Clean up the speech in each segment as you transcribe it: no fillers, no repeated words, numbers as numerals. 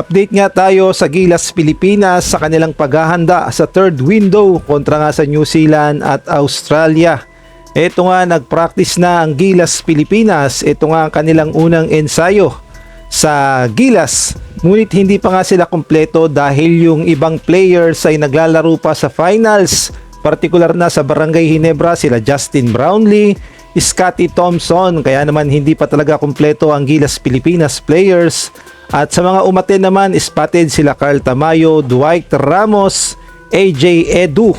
Update nga tayo sa Gilas Pilipinas sa kanilang paghahanda sa third window kontra nga sa New Zealand at Australia. Ito nga, nag-practice na ang Gilas Pilipinas. Ito nga ang kanilang unang ensayo sa Gilas. Ngunit hindi pa nga sila kumpleto dahil yung ibang players ay naglalaro pa sa finals. Partikular na sa Barangay Ginebra sila Justin Brownlee, Scotty Thompson. Kaya naman hindi pa talaga kumpleto ang Gilas Pilipinas players. At sa mga umaten naman, spotted sila Carl Tamayo, Dwight Ramos, AJ Edu.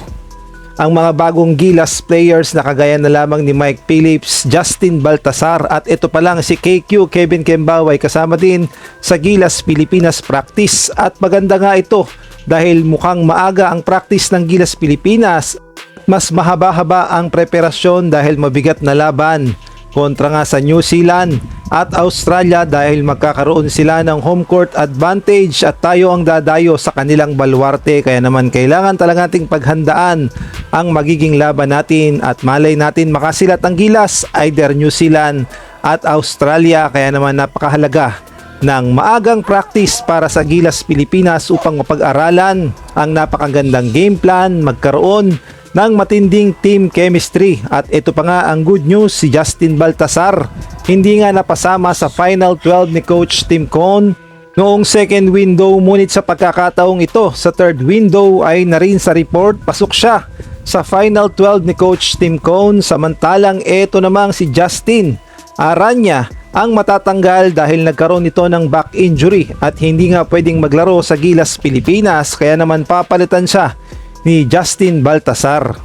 Ang mga bagong Gilas players na kagaya na lamang ni Mike Phillips, Justin Baltasar at ito pa lang si KQ, Kevin Kembao ay kasama din sa Gilas Pilipinas practice. At maganda nga ito dahil mukhang maaga ang practice ng Gilas Pilipinas. Mas mahaba-haba ang preparasyon dahil mabigat na laban kontra nga sa New Zealand at Australia dahil magkakaroon sila ng home court advantage at tayo ang dadayo sa kanilang baluarte. Kaya naman kailangan talaga nating paghandaan ang magiging laban natin at malay natin makasilat ang Gilas, either New Zealand at Australia. Kaya naman napakahalaga ng maagang practice para sa Gilas Pilipinas upang mapag-aralan ang napakagandang game plan, magkaroon ng matinding team chemistry. At ito pa nga ang good news, si Justin Baltasar hindi nga napasama sa final 12 ni Coach Tim Cone noong second window, ngunit sa pagkakataong ito sa third window ay narin sa report pasok siya sa final 12 ni Coach Tim Cone. Samantalang ito namang si Justin Aranya ang matatanggal dahil nagkaroon ito ng back injury at hindi nga pwedeng maglaro sa Gilas Pilipinas, kaya naman papalitan siya ni Justin Baltasar.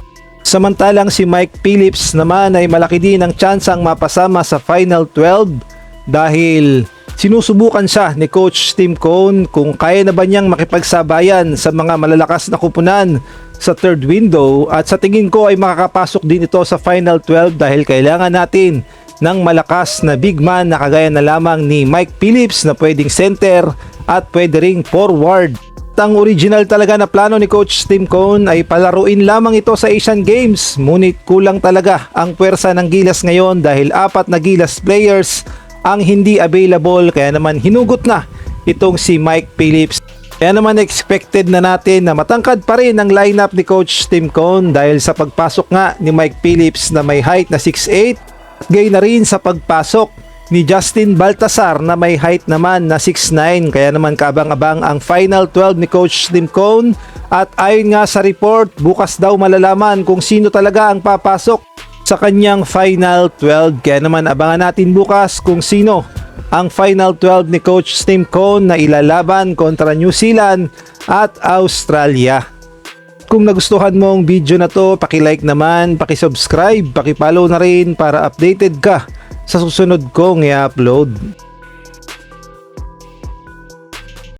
Samantalang si Mike Phillips naman ay malaki din ang tsansang mapasama sa Final 12 dahil sinusubukan siya ni Coach Tim Cone kung kaya na ba niyang makipagsabayan sa mga malalakas na kupunan sa third window, at sa tingin ko ay makakapasok din ito sa Final 12 dahil kailangan natin ng malakas na big man na kagaya na lamang ni Mike Phillips na pwedeng center at pwede ring forward. Ang original talaga na plano ni Coach Tim Cone ay palaruin lamang ito sa Asian Games, ngunit kulang talaga ang puwersa ng Gilas ngayon dahil 4 na Gilas players ang hindi available, kaya naman hinugot na itong si Mike Phillips. Kaya naman expected na natin na matangkad pa rin ang lineup ni Coach Tim Cone dahil sa pagpasok nga ni Mike Phillips na may height na 6'8", at gayon na rin sa pagpasok ni Justin Baltasar na may height naman na 6'9". Kaya naman kaabang-abang ang Final 12 ni Coach Tim Cone. At ayon nga sa report, bukas daw malalaman kung sino talaga ang papasok sa kanyang Final 12. Kaya naman abangan natin bukas kung sino ang Final 12 ni Coach Tim Cone na ilalaban kontra New Zealand at Australia. Kung nagustuhan mo ang video na to, paki-like naman, paki-subscribe, paki-follow na rin para updated ka sa susunod kong i-upload.